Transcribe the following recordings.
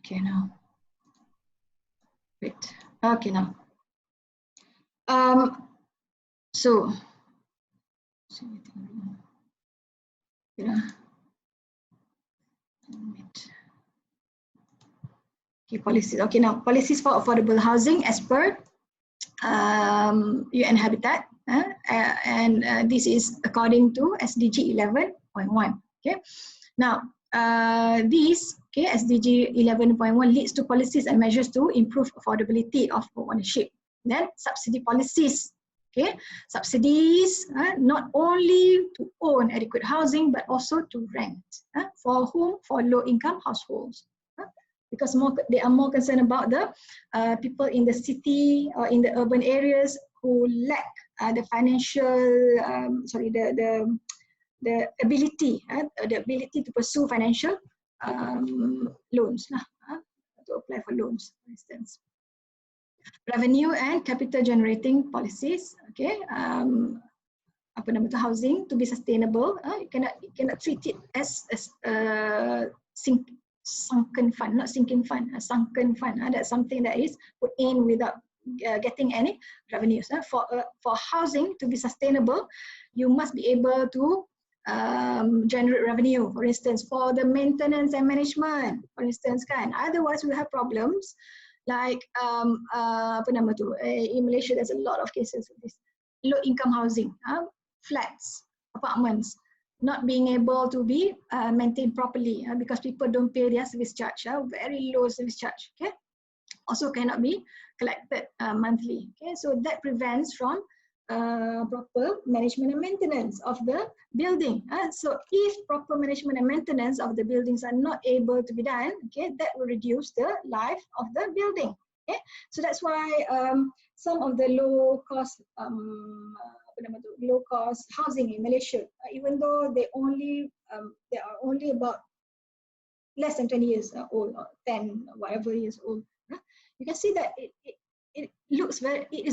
Okay, now. Wait. Okay, now. So, okay, policies. Okay, now policies for affordable housing as per UN Habitat, and this is according to SDG 11.1. Okay, now these SDG 11.1 leads to policies and measures to improve affordability of ownership. Then subsidy policies. Okay, subsidies not only to own adequate housing but also to rent. For whom? For low-income households. Because they are more concerned about the people in the city or in the urban areas who lack the financial, the ability to pursue financial loans, to apply for loans, for instance. Revenue and capital generating policies. Okay, housing to be sustainable. You cannot treat it as sunken fund, not sinking fund, a sunken fund. That's something that is put in without getting any revenues. For housing to be sustainable, you must be able to generate revenue. For instance, for the maintenance and management, for instance, otherwise we have problems like in Malaysia. There's a lot of cases of this low-income housing, flats, apartments, not being able to be maintained properly because people don't pay their service charge, very low service charge. Okay, also cannot be collected monthly. Okay, so that prevents from proper management and maintenance of the building. So if proper management and maintenance of the buildings are not able to be done, okay, that will reduce the life of the building. Okay, so that's why some of the low-cost housing in Malaysia, even though they are only about less than 20 years old, or 10, whatever years old, you can see that it is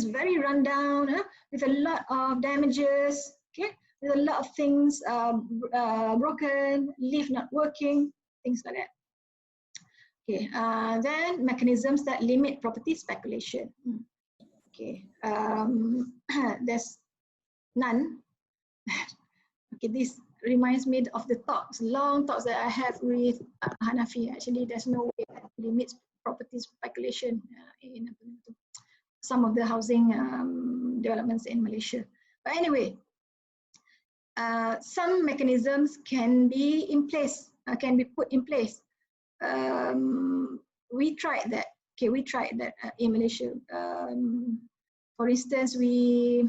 very rundown, with a lot of damages, okay, with a lot of things broken, lift not working, things like that. Okay, then mechanisms that limit property speculation. Okay, there's none. Okay, this reminds me of the long talks that I have with Hanafi. Actually, there's no way that limits property speculation in some of the housing developments in Malaysia. But anyway, some mechanisms can be in place, can be put in place. We tried that. Okay, we tried that in Malaysia. For instance, we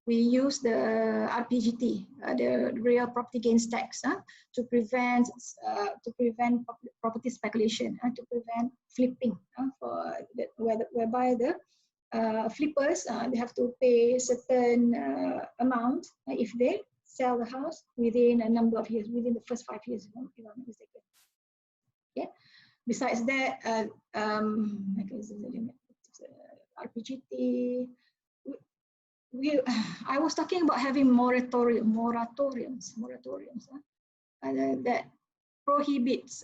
use the RPGT, the real property gains tax, to prevent property speculation, to prevent flipping, whereby the flippers they have to pay certain amount if they sell the house within a number of years, within the first 5 years, if I'm not mistaken. Okay. Besides that, RPGT. I was talking about having moratoriums that prohibits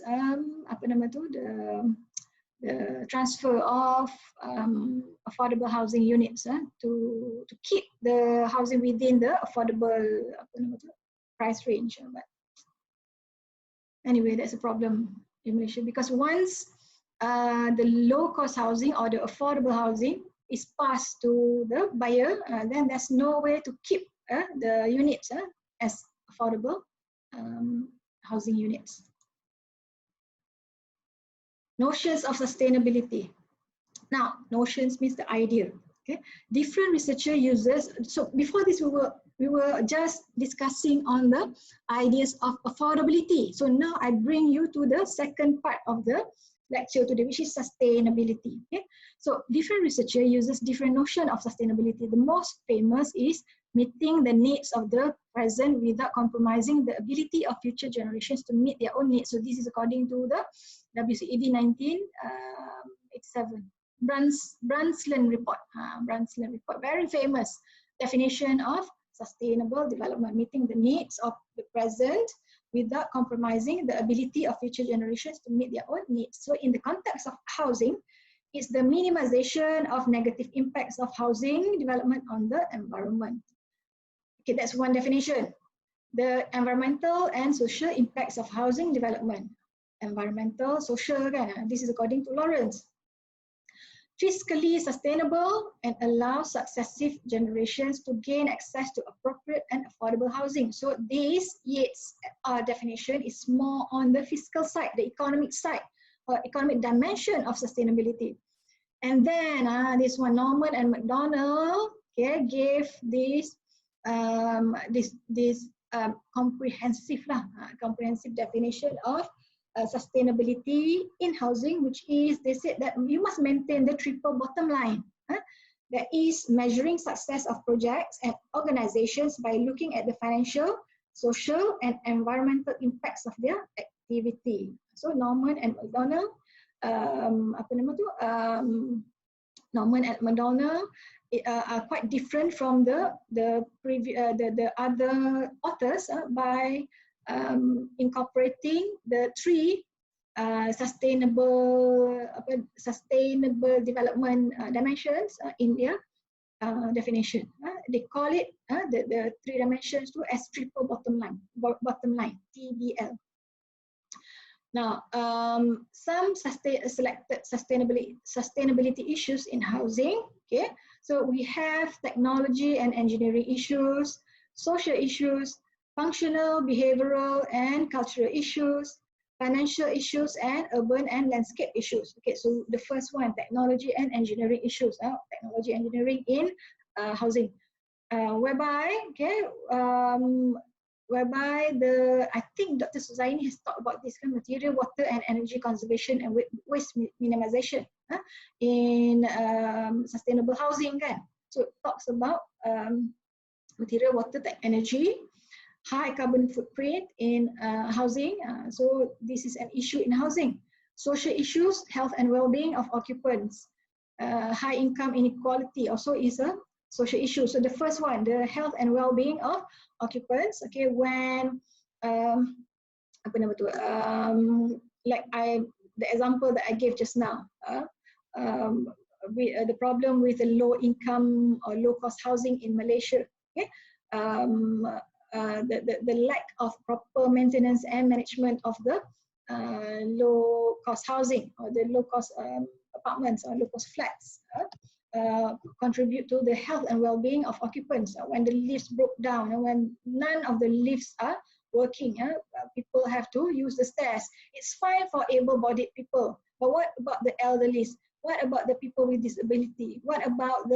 the transfer of affordable housing units to keep the housing within the affordable price range. But anyway, that's a problem in Malaysia, because once the low-cost housing or the affordable housing is passed to the buyer, then there's no way to keep the units as affordable housing units. Notions of sustainability. Now, notions means the idea. Okay, different researcher uses. So before this, we were just discussing on the ideas of affordability. So now I bring you to the second part of the lecture today, which is sustainability. Okay, so different researcher uses different notion of sustainability. The most famous is meeting the needs of the present without compromising the ability of future generations to meet their own needs. So this is according to the WCED 1987 Brundtland report. Brundtland report, very famous definition of sustainable development, meeting the needs of the present without compromising the ability of future generations to meet their own needs. So in the context of housing, it's the minimization of negative impacts of housing development on the environment. Okay, that's one definition. The environmental and social impacts of housing development. Environmental, social, this is according to Lawrence. Fiscally sustainable and allow successive generations to gain access to appropriate and affordable housing. So this, yes, our definition is more on the fiscal side, the economic side, or economic dimension of sustainability. And then this one, Norman and McDonald, okay, gave this comprehensive definition of sustainability in housing, which is, they said that you must maintain the triple bottom line. That is measuring success of projects and organizations by looking at the financial, social, and environmental impacts of their activity. So Norman and McDonald, Norman and McDonald are quite different from the other authors by incorporating the three sustainable development dimensions in their definition. They call it the three dimensions too as triple bottom line, TBL. Now, some selected sustainability issues in housing. Okay, so we have technology and engineering issues, social issues, functional, behavioral, and cultural issues, financial issues, and urban and landscape issues. Okay, so the first one, technology and engineering issues. Technology engineering in housing, whereby I think Dr. Suzaini has talked about this kind of material, water, and energy conservation and waste minimization in sustainable housing. So it talks about material, water, energy, high carbon footprint in housing. So this is an issue in housing. Social issues, health and well-being of occupants. High income inequality also is a social issue. So the first one, the health and well-being of occupants. Okay, when the example that I gave just now, the problem with the low income or low cost housing in Malaysia. Okay, the lack of proper maintenance and management of the low cost housing or the low cost apartments or low cost flats contribute to the health and well-being of occupants. When the lifts broke down and when none of the lifts are working, people have to use the stairs. It's fine for able-bodied people, but what about the elderly? What about the people with disability? What about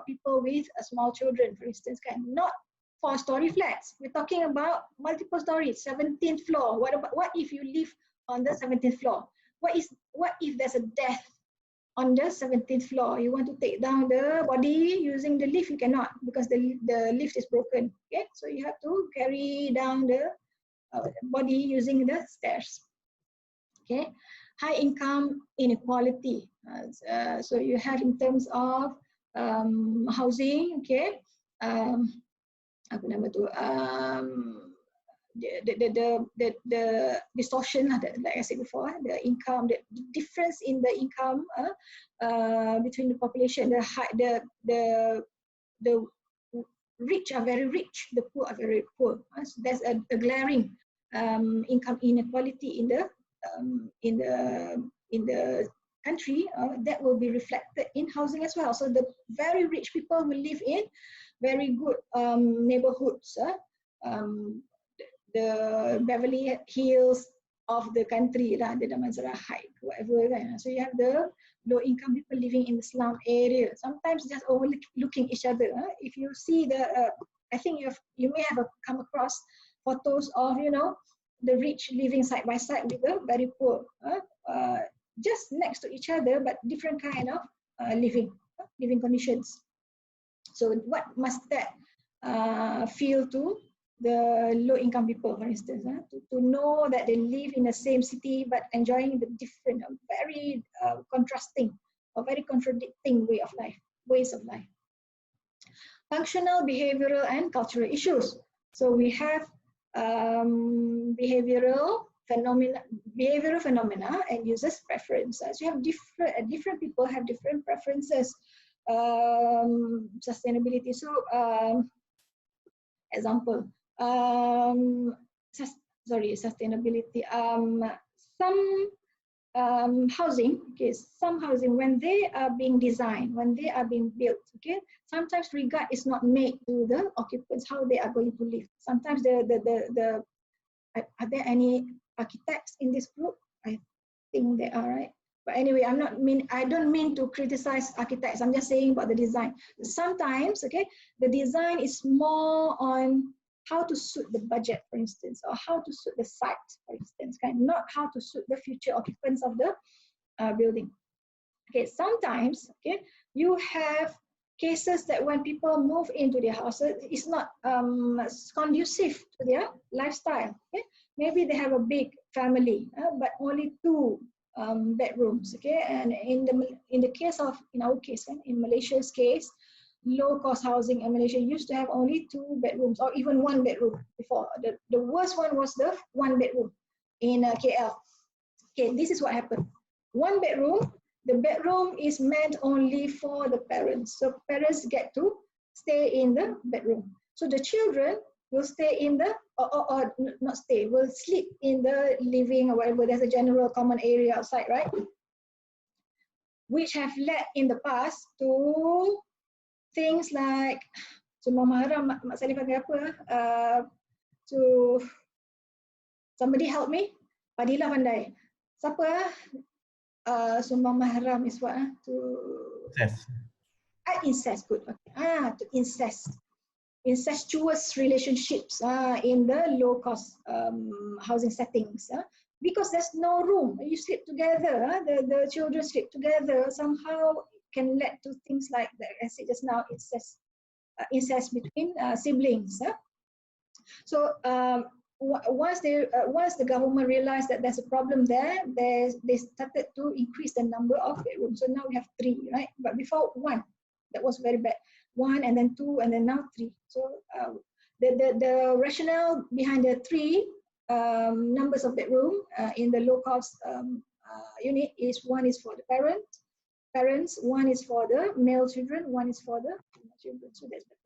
people with small children, for instance? Not 4-story flats. We're talking about multiple stories, 17th floor. What if you live on the 17th floor? What if there's a death on the 17th floor? You want to take down the body using the lift, you cannot because the lift is broken. Okay, so you have to carry down the body using the stairs. Okay, high income inequality. So you have in terms of housing. Okay, the distortion, like I said before, the income, the difference in the income between the population. The rich are very rich, the poor are very poor. So there's a glaring income inequality in the country that will be reflected in housing as well. So the very rich people will live in very good neighborhoods. The Beverly Hills of the country, the Damansara Heights, whatever. So you have the low-income people living in the slum area. Sometimes just overlooking each other. If you see I think you may have come across photos of the rich living side by side with the very poor, just next to each other, but different kind of living conditions. So what must that feel to the low-income people, for instance, to know that they live in the same city but enjoying the different, very contrasting or very contradicting ways of life. Functional, behavioral, and cultural issues. So we have behavioral phenomena and users' preferences. You have different people have different preferences. Sustainability. So, example, sustainability. Some housing, okay, some housing when they are being designed, when they are being built, okay, sometimes regard is not made to the occupants how they are going to live. Sometimes are there any architects in this group? I think they are, right? But anyway, I don't mean to criticize architects. I'm just saying about the design. Sometimes, okay, the design is more on how to suit the budget, for instance, or how to suit the site, for instance, okay? Not how to suit the future occupants of the building. Okay, sometimes, okay, you have cases that when people move into their houses, it's not conducive to their lifestyle. Okay, maybe they have a big family, but only 2 bedrooms. Okay, and in our case, in Malaysia's case, low-cost housing in Malaysia used to have only 2 bedrooms or even 1 bedroom before. The worst one was the 1 bedroom in KL. Okay, this is what happened. 1 bedroom, the bedroom is meant only for the parents. So parents get to stay in the bedroom. So the children will stay in the, or not stay, will sleep in the living or whatever. There's a general common area outside, right? Which have led in the past to things like, Sumbang Mahram, Mak Salih panggil apa? To somebody help me, Padilah pandai. Siapa? Sumbang Mahram is what? To incest. Good. Okay. To incestuous relationships in the low-cost housing settings. Because there's no room. You sleep together. The children sleep together. Somehow can lead to things like that. As I said just now, incest between siblings. So once the government realized that there's a problem there, they started to increase the number of bedrooms. So now we have 3, right? But before 1, that was very bad. 1 and then 2 and then now 3. So the rationale behind the 3 numbers of bedroom in the low cost unit is 1 is for the parents, 1 is for the male children, 1 is for the female children. So that's better.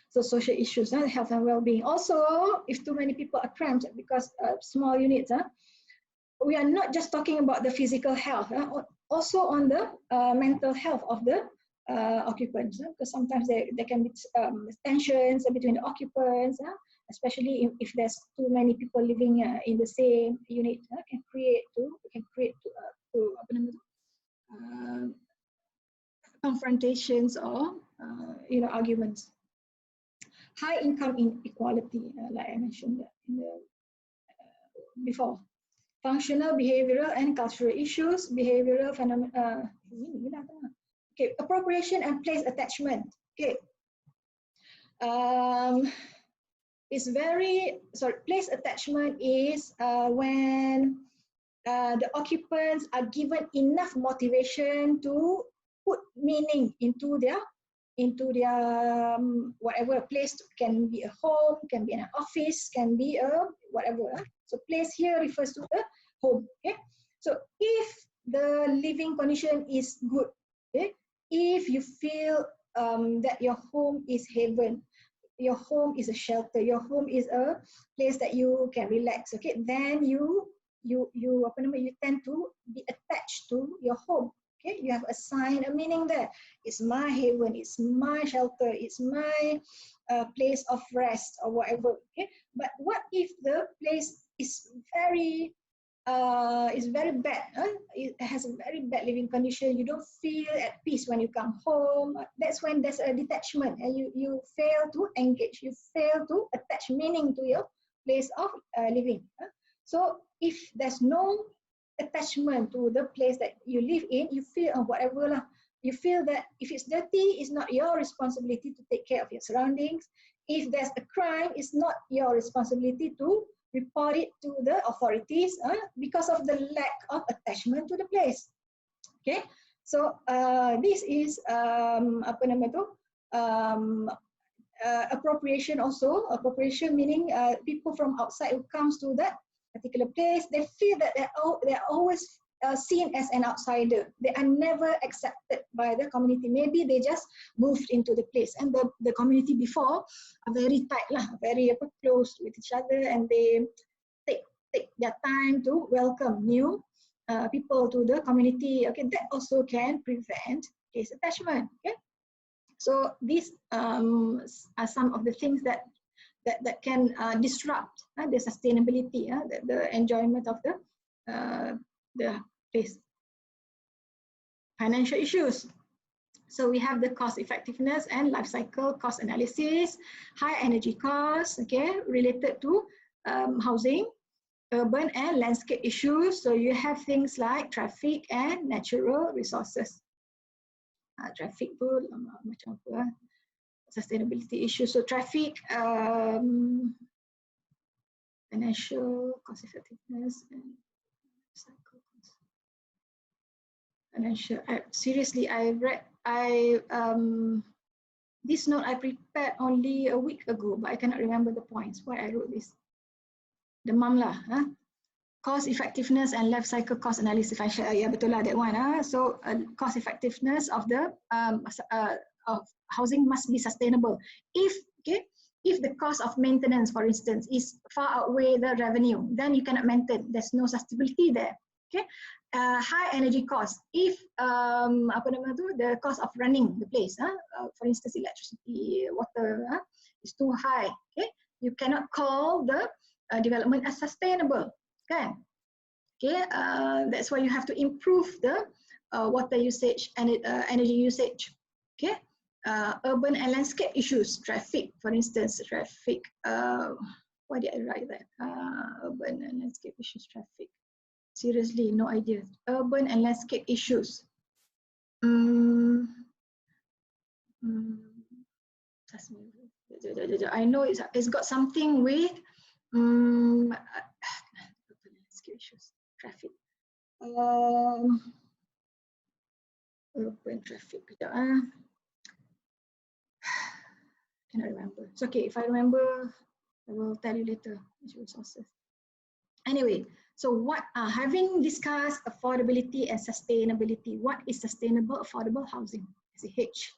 So social issues, health and well-being. Also, if too many people are cramped because small units, we are not just talking about the physical health, also on the mental health of the occupants, because sometimes there can be tensions between the occupants, especially if there's too many people living in the same unit, can create confrontations or arguments. High income inequality, like I mentioned before. Functional, behavioral, and cultural issues, behavioral phenomena. Okay, appropriation and place attachment. Okay, place attachment is when the occupants are given enough motivation to put meaning into their whatever place. Can be a home, can be an office, can be a whatever. So place here refers to the home. Okay, so if the living condition is good, okay, if you feel that your home is heaven, your home is a shelter, your home is a place that you can relax, okay, then you tend to be attached to your home. Okay, you have assigned a meaning there. It's my haven, it's my shelter, it's my place of rest or whatever. Okay, but what if the place is very bad? It has a very bad living condition. You don't feel at peace when you come home. That's when there's a detachment, and you fail to engage. You fail to attach meaning to your place of living. So if there's no attachment to the place that you live in, you feel whatever lah. You feel that if it's dirty, it's not your responsibility to take care of your surroundings. If there's a crime, it's not your responsibility to report it to the authorities because of the lack of attachment to the place. Okay, so this is appropriation also. Appropriation meaning people from outside who comes to that particular place, they feel that they're always seen as an outsider. They are never accepted by the community. Maybe they just moved into the place, and the community before are very tight lah, very close with each other, and they take their time to welcome new people to the community. Okay, that also can prevent case attachment. Okay, so these are some of the things that can disrupt the sustainability, the enjoyment of the place. Financial issues. So we have the cost effectiveness and life cycle cost analysis, high energy costs, okay, related to housing, urban and landscape issues. So you have things like traffic and natural resources. Traffic pun macam apa, sustainability issues. So traffic, financial cost effectiveness and cycle cost. Financial. Seriously, this note I prepared only a week ago, but I cannot remember the points. Why I wrote this? Demam lah. Cost effectiveness and life cycle cost analysis. Yeah, betul lah, that one. So cost effectiveness of the of housing must be sustainable. If the cost of maintenance, for instance, is far outweigh the revenue, then you cannot maintain. There's no sustainability there. Okay, high energy cost. If the cost of running the place, for instance, electricity, water, is too high. Okay, you cannot call the development as sustainable. Okay, that's why you have to improve the water usage and energy usage. Okay, urban and landscape issues, traffic, for instance, traffic. Why did I write that? Urban and landscape issues, traffic. Seriously, no idea. Urban and landscape issues. I know it's got something with issues, traffic. Urban traffic. Cannot remember. It's okay. If I remember, I will tell you later. Resources. Anyway, so what having discussed affordability and sustainability, what is sustainable affordable housing? SAH.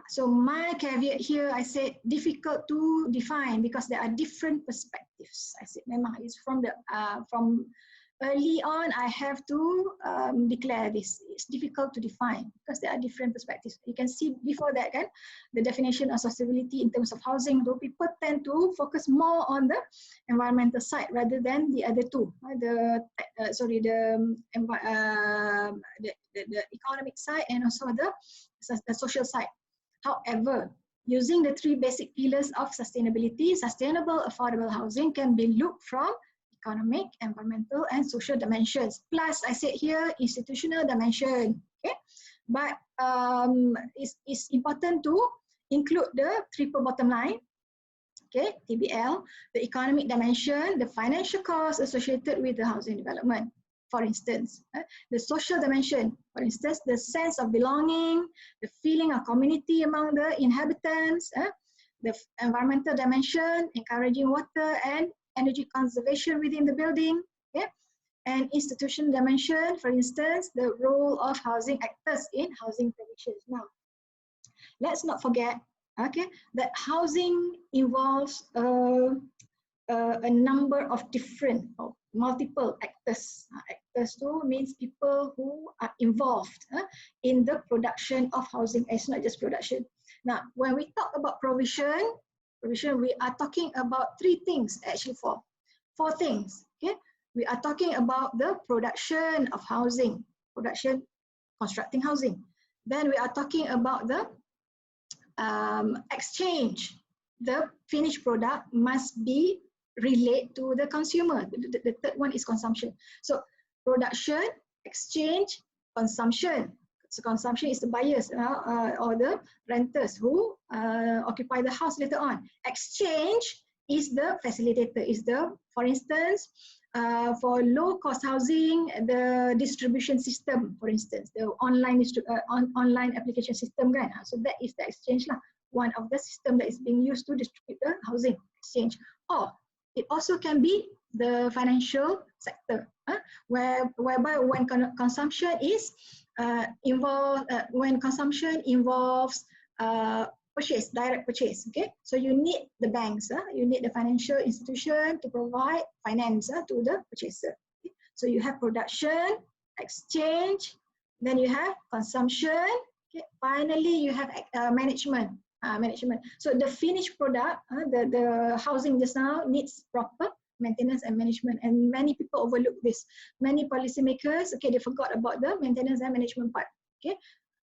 So my caveat here, I said difficult to define because there are different perspectives. I said, memang it's from early on, I have to declare this. It's difficult to define because there are different perspectives. You can see before that, kan, the definition of sustainability in terms of housing, though people tend to focus more on the environmental side rather than the other two. The economic side and also the social side. However, using the three basic pillars of sustainability, sustainable affordable housing can be looked from economic, environmental, and social dimensions. Plus, I said here, institutional dimension. Okay, but it's important to include the triple bottom line. Okay, TBL, the economic dimension, the financial costs associated with the housing development. For instance, the social dimension, for instance, the sense of belonging, the feeling of community among the inhabitants, the environmental dimension, encouraging water and energy conservation within the building, okay? And institutional dimension, for instance, the role of housing actors in housing provisions. Now, let's not forget, okay, that housing involves a number of different or multiple actors. Actors too means people who are involved in the production of housing. It's not just production. Now, when we talk about provision, we are talking about three things, actually four things. Okay, we are talking about the production of housing, constructing housing. Then we are talking about the exchange. The finished product must be relate to the consumer. The third one is consumption. So production, exchange, consumption. So consumption is the buyers or the renters who occupy the house later on. Exchange is the facilitator, is the, for instance, for low cost housing, the distribution system, for instance, the online application system, kan? So that is the exchange lah. one of the system that is being used to distribute the housing exchange. Or it also can be the financial sector, whereby when consumption is when consumption involves purchase, direct purchase. Okay, so you need the banks, you need the financial institution to provide finance to the purchaser. Okay? So you have production, exchange, then you have consumption. Okay, finally you have management. So the finished product, the housing just now needs proper maintenance and management, and many people overlook this. Many policymakers, okay, they forgot about the maintenance and management part. Okay,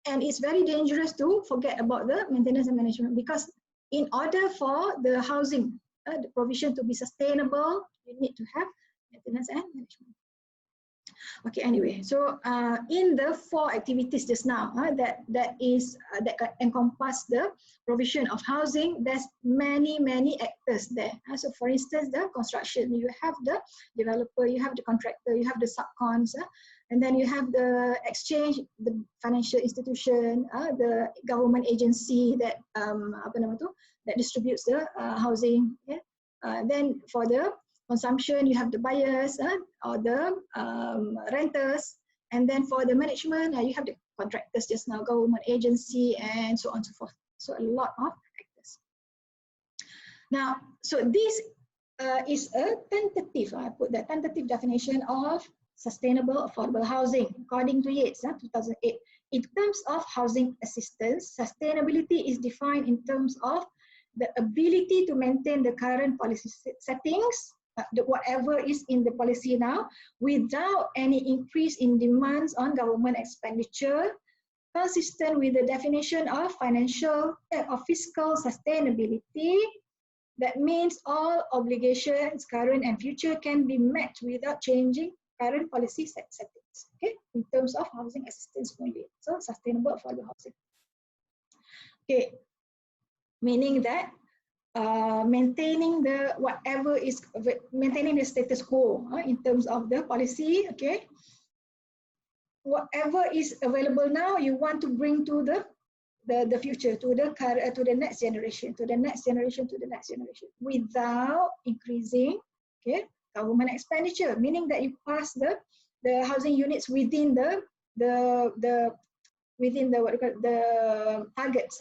and it's very dangerous to forget about the maintenance and management, because in order for the housing, the provision to be sustainable, you need to have maintenance and management. Okay, anyway, so in the 4 activities just now that encompass the provision of housing, there's many actors there. So for instance, the construction, you have the developer, you have the contractor, you have the subcons, and then you have the exchange, the financial institution, the government agency that that distributes the housing. Okay? Then for the consumption, you have the buyers or the renters, and then for the management, you have the contractors just now, government agency, and so on and so forth. So a lot of actors. Now, so this is a tentative, I put the tentative definition of sustainable affordable housing according to Yates, 2008. In terms of housing assistance, sustainability is defined in terms of the ability to maintain the current policy settings, whatever is in the policy now, without any increase in demands on government expenditure, consistent with the definition of financial or fiscal sustainability. That means all obligations, current and future, can be met without changing current policy settings. Okay, in terms of housing assistance only. So sustainable affordable housing. Okay, meaning that maintaining the maintaining the status quo in terms of the policy. Okay, whatever is available now, you want to bring to the future, to the next generation, to the next generation, to the next generation, without increasing, okay, government expenditure. Meaning that you pass the housing units within the targets,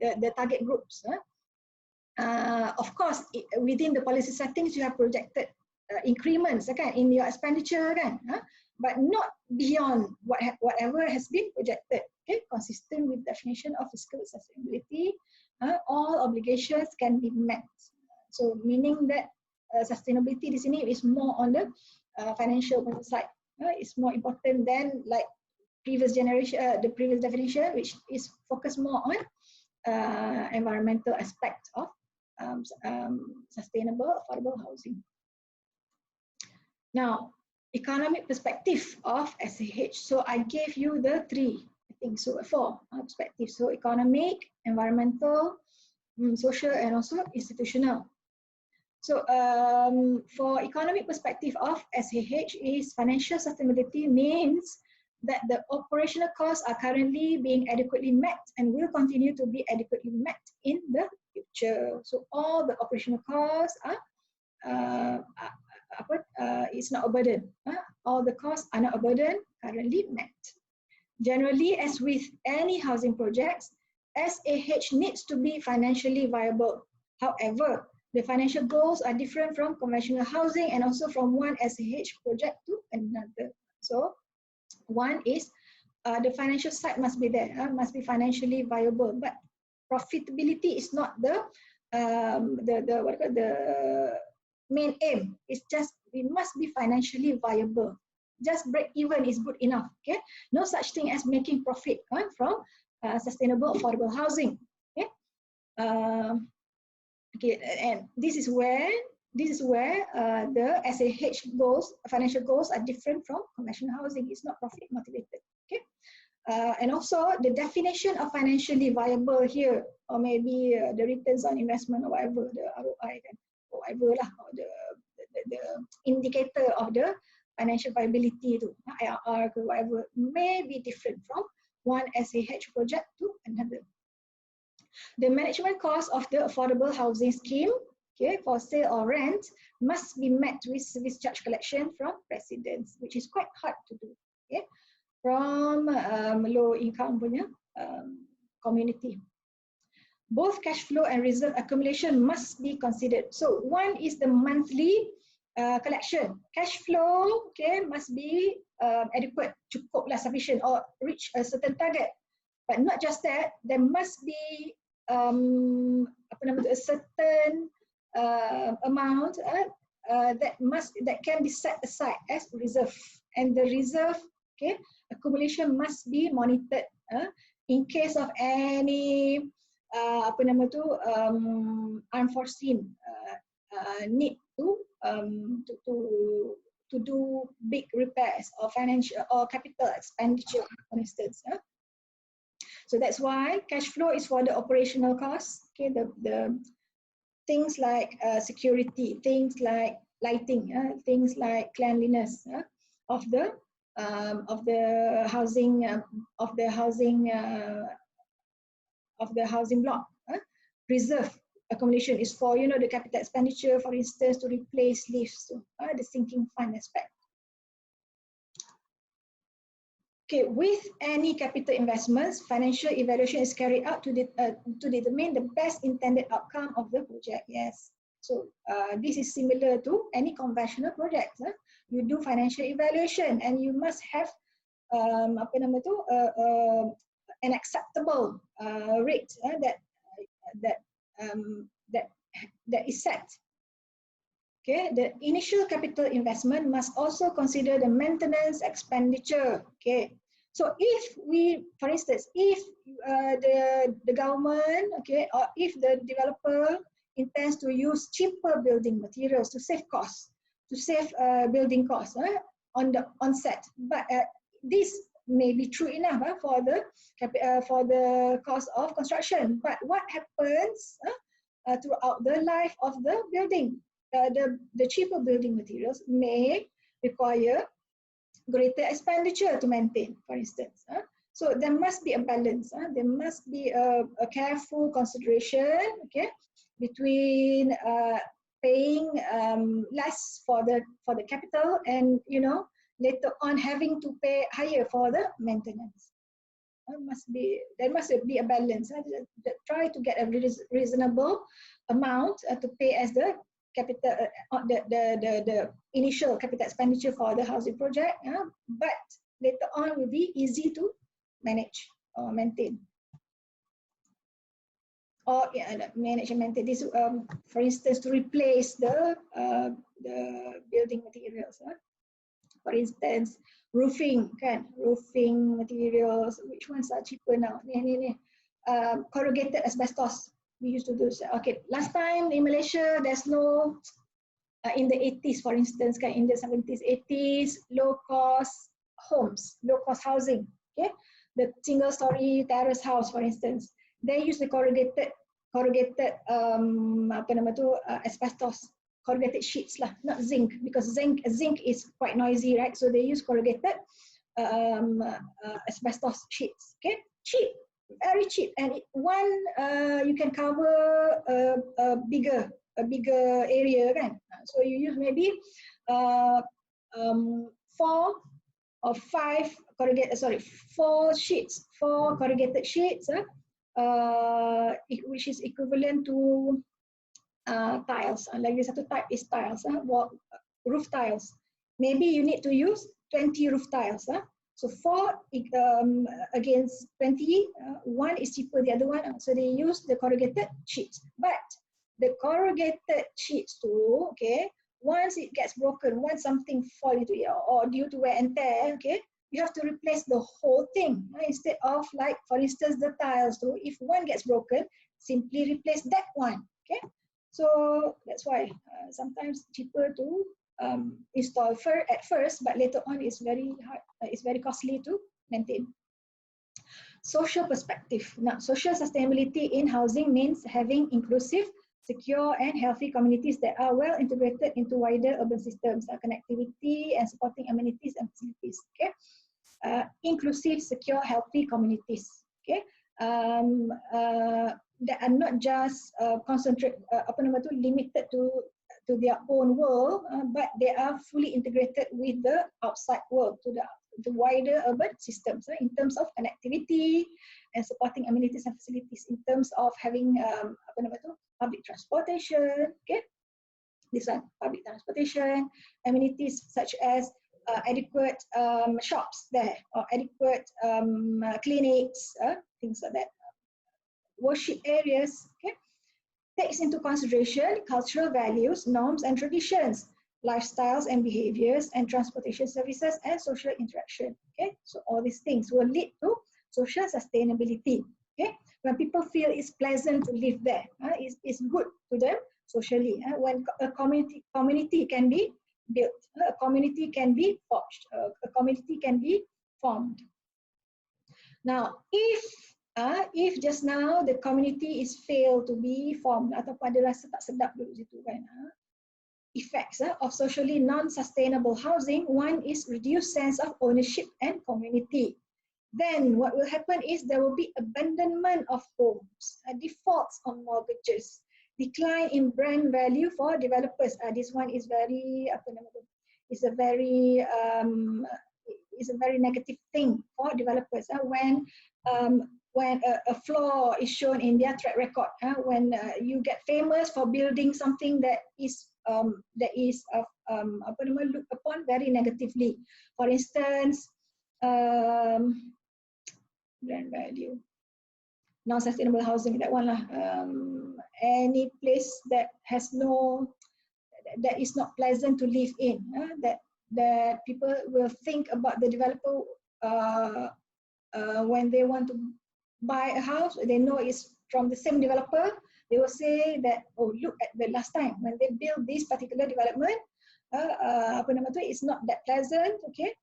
the target groups. Of course, within the policy settings, you have projected increments in your expenditure, but not beyond whatever has been projected. Okay, consistent with definition of fiscal sustainability, all obligations can be met. So meaning that sustainability di sini is more on the financial side. It's more important than like previous generation, the previous definition, which is focused more on environmental aspects of sustainable affordable housing. Now, economic perspective of SAH. So I gave you the 3, I think so, 4 perspectives. So economic, environmental, social, and also institutional. So for economic perspective of SAH is financial sustainability means that the operational costs are currently being adequately met and will continue to be adequately met in the future. So all the operational costs are it's not a burden. All the costs are not a burden, currently met. Generally, as with any housing projects, SAH needs to be financially viable. However, the financial goals are different from conventional housing and also from one SAH project to another. So one is the financial side must be there, must be financially viable, but profitability is not the main aim. It's just we must be financially viable. Just break even is good enough. Okay, no such thing as making profit from sustainable affordable housing. Okay, okay, and this is where the SAH goals, financial goals, are different from conventional housing. It's not profit motivated. Okay, and also the definition of financially viable here, or maybe the returns on investment or whatever, the ROI or whatever lah, or the indicator of the financial viability to IRR or whatever, may be different from one SAH project to another. The management cost of the affordable housing scheme, okay, for sale or rent must be met with service charge collection from residents, which is quite hard to do, okay, from low income punya community. Both cash flow and reserve accumulation must be considered. So one is the monthly collection. Cash flow, okay, must be adequate, cukup lah, sufficient, or reach a certain target. But not just that, there must be a certain amount that can be set aside as reserve, and the reserve, okay, accumulation must be monitored in case of any unforeseen need to do big repairs or financial or capital expenditure, for instance. So that's why cash flow is for the operational costs. Okay, the things like security, things like lighting, things like cleanliness of the housing block. Reserve accumulation is for, you know, the capital expenditure, for instance, to replace lifts, the sinking fund aspect. Okay, with any capital investments, financial evaluation is carried out to determine the best intended outcome of the project. Yes, so this is similar to any conventional project. You do financial evaluation, and you must have an acceptable rate that is set. Okay, the initial capital investment must also consider the maintenance expenditure. Okay, so if we, for instance, if the government, okay, or if the developer intends to use cheaper building materials to save costs, to save building costs on the onset, but this may be true enough for the cost of construction. But what happens throughout the life of the building? The cheaper building materials may require greater expenditure to maintain, for instance. So there must be a balance. There must be a careful consideration, okay, between paying less for the capital and, you know, later on having to pay higher for the maintenance. There must be a balance. Try to get a reasonable amount to pay as the capital, the initial capital expenditure for the housing project, but later on will be easy to manage or maintain. Or manage and maintain this, for instance, to replace the building materials. For instance, roofing, roofing materials. Which ones are cheaper now? Corrugated asbestos. We used to do. Okay, last time in Malaysia, there's no, in the 80s, for instance, in the 70s, 80s, low-cost homes, low-cost housing. Okay, the single-story terrace house, for instance, they use the corrugated asbestos, corrugated sheets lah, not zinc, because zinc is quite noisy, right? So they use corrugated asbestos sheets. Okay, cheap. Very cheap, and you can cover a bigger area, kan? So you use maybe 4 or 5 4 corrugated sheets, which is equivalent to tiles. Lagi satu type is tiles, roof tiles. Maybe you need to use 20 roof tiles. So 4 against 20, one is cheaper, the other one. So they use the corrugated sheets. But the corrugated sheets too, okay, once it gets broken, once something falls into it or due to wear and tear, okay, you have to replace the whole thing instead of, like, for instance, the tiles too. If one gets broken, simply replace that one. Okay, so that's why sometimes cheaper to install at first, but later on it's very hard. It's very costly to maintain. Social perspective. Now, social sustainability in housing means having inclusive, secure, and healthy communities that are well integrated into wider urban systems, connectivity, and supporting amenities and facilities. Okay, inclusive, secure, healthy communities. Okay, that are not just limited to their own world, but they are fully integrated with the outside world, to the wider urban systems, in terms of connectivity and supporting amenities and facilities, in terms of having public transportation. Okay, this one, public transportation, amenities such as adequate shops there, or adequate clinics, things like that. Worship areas, okay, takes into consideration cultural values, norms and traditions, lifestyles and behaviors, and transportation services and social interaction. Okay, so all these things will lead to social sustainability. Okay, when people feel it's pleasant to live there, it's good to them socially. When a community can be built, a community can be forged, a community can be formed. Now, if just now the community is failed to be formed, atau pada rasa tak sedap dulu situ kan, effects of socially non-sustainable housing, one is reduced sense of ownership and community. Then what will happen is there will be abandonment of homes, defaults on mortgages, decline in brand value for developers. This one is very, is a very negative thing for developers. When a flaw is shown in their track record, when you get famous for building something that is looked upon very negatively. For instance, brand value, non-sustainable housing, that one lah. Any place that has that is not pleasant to live in, that people will think about the developer when they want to buy a house. They know it's from the same developer. They will say that, oh, look at the last time when they build this particular development, it's not that pleasant. Okay,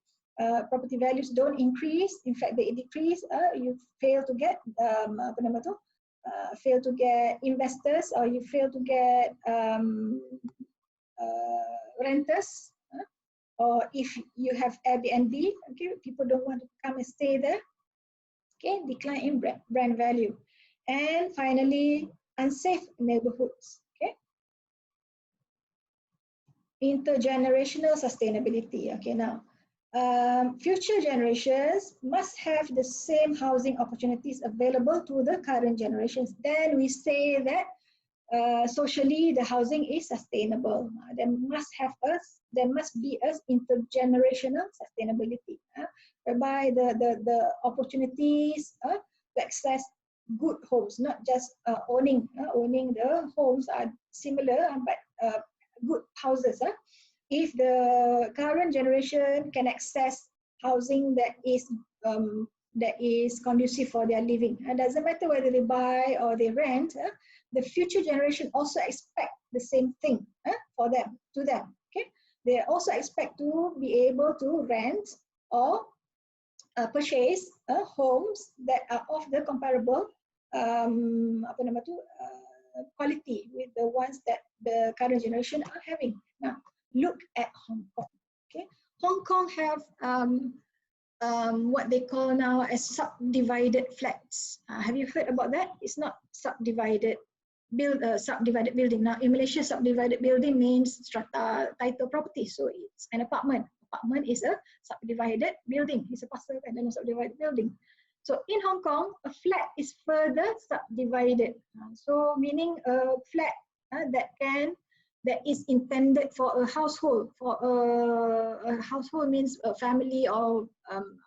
property values don't increase. In fact, they decrease. You fail to get fail to get investors, or you fail to get renters. Or if you have Airbnb, okay, people don't want to come and stay there. Okay, decline in brand value. And finally, unsafe neighborhoods. Okay, intergenerational sustainability. Okay, now future generations must have the same housing opportunities available to the current generations. Then we say that socially the housing is sustainable. There must be a intergenerational sustainability, whereby the opportunities to access good homes, not just owning the homes are similar, but good houses. If the current generation can access housing that is conducive for their living, it doesn't matter whether they buy or they rent, the future generation also expect the same thing to them. Okay, they also expect to be able to rent or purchase homes that are of the comparable quality with the ones that the current generation are having. Now, look at Hong Kong. Okay, Hong Kong have what they call now as subdivided flats. Have you heard about that? It's not subdivided building. Now, in Malaysia, subdivided building means strata title property. So it's an apartment. Apartment is a subdivided building. It's a pasal kan dalam subdivided building. So in Hong Kong, a flat is further subdivided. So meaning a flat that is intended for a household. For a household means a family or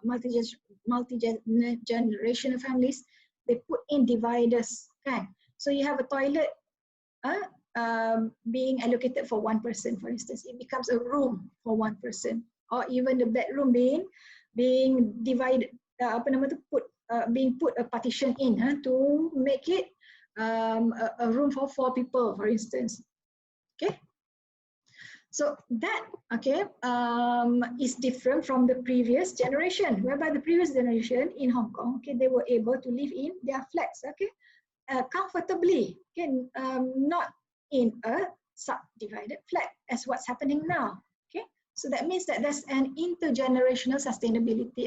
multi-generational families. They put in dividers, kan? So you have a toilet being allocated for one person, for instance. It becomes a room for one person, or even the bedroom being divided. Being put a partition in to make it a room for 4 people, for instance. Okay, so that is different from the previous generation, whereby the previous generation in Hong Kong, okay, they were able to live in their flats, okay, comfortably, okay, not in a subdivided flat as what's happening now. Okay, so that means that there's an intergenerational sustainability.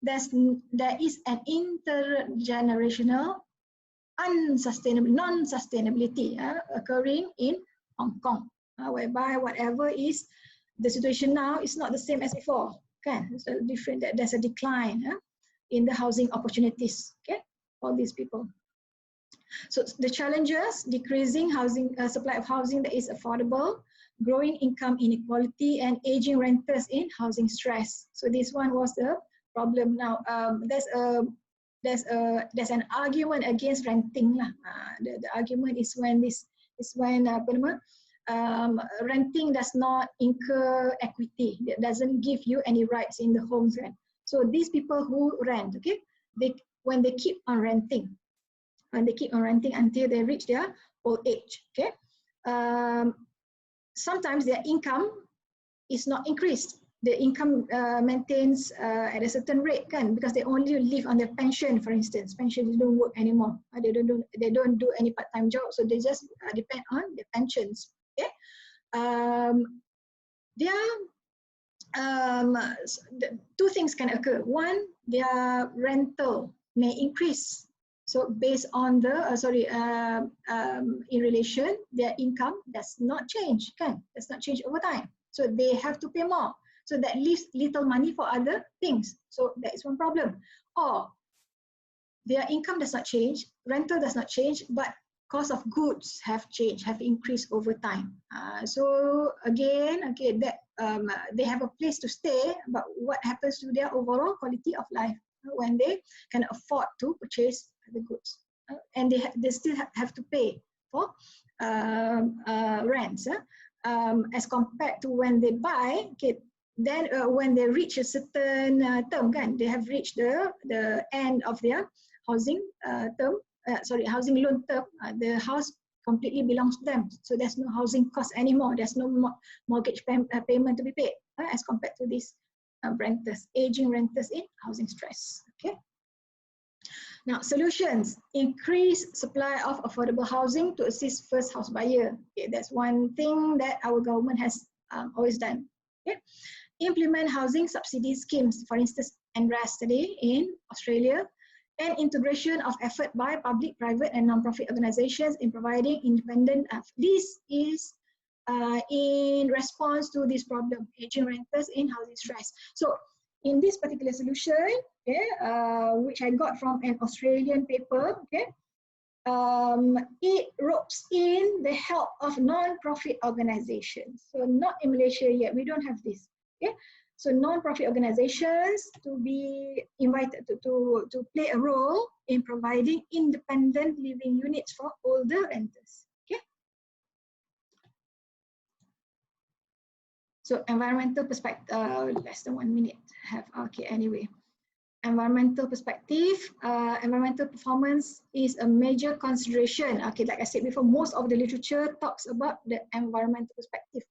there is an intergenerational non-sustainability occurring in Hong Kong, whereby whatever is the situation now is not the same as before. Okay, so different. There's a decline in the housing opportunities. Okay, for these people. So the challenges: decreasing housing supply of housing that is affordable, growing income inequality, and aging renters in housing stress. So this one was the problem. Now there's an argument against renting lah. The argument is when renting does not incur equity. It doesn't give you any rights in the homes rent. So these people who rent, okay, when they keep on renting until they reach their old age, okay, sometimes their income is not increased. The income maintains at a certain rate, kan? Because they only live on their pension, for instance. Pensions don't work anymore. They don't do any part-time job, so they just depend on their pensions. Okay, two things can occur. One, their rental may increase. So based on the in relation, their income does not change, kan? Does not change over time. So they have to pay more. So that leaves little money for other things. So that is one problem. Or their income does not change, rental does not change, but cost of goods have changed, have increased over time. So again, okay, that they have a place to stay, but what happens to their overall quality of life when they can afford to purchase the goods, and they still have to pay for rents, as compared to when they buy. Okay, then when they reach a certain term, kan, they have reached the end of their housing housing loan term. The house completely belongs to them, so there's no housing cost anymore. There's no mortgage payment to be paid, as compared to these renters, aging renters in housing stress. Okay. Now, solutions: increase supply of affordable housing to assist first house buyer. Okay, that's one thing that our government has always done. Okay. Implement housing subsidy schemes, for instance, NRAS today in Australia, and integration of effort by public, private, and non-profit organizations in providing independent. This is in response to this problem, aging renters in housing stress. So in this particular solution, okay, which I got from an Australian paper, okay, it ropes in the help of non-profit organizations. So not in Malaysia yet, we don't have this. Okay, so non-profit organizations to be invited to play a role in providing independent living units for older renters. Okay. So environmental perspective, less than 1 minute. Okay, anyway. Environmental perspective, environmental performance is a major consideration. Okay, like I said before, most of the literature talks about the environmental perspective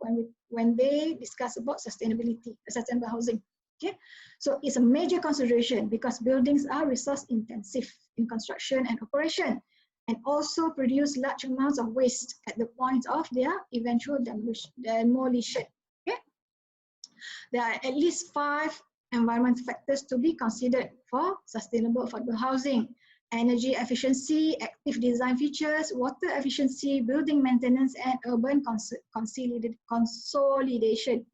when they discuss about sustainable housing. Okay, so it's a major consideration because buildings are resource intensive in construction and operation, and also produce large amounts of waste at the point of their eventual demolition. Okay, there are at least 5 environmental factors to be considered for sustainable affordable housing: energy efficiency, active design features, water efficiency, building maintenance, and urban consolidation.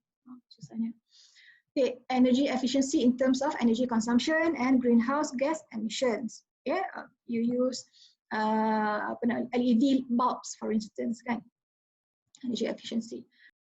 Okay, energy efficiency in terms of energy consumption and greenhouse gas emissions. Okay, you use LED bulbs, for instance, kan? Energy efficiency.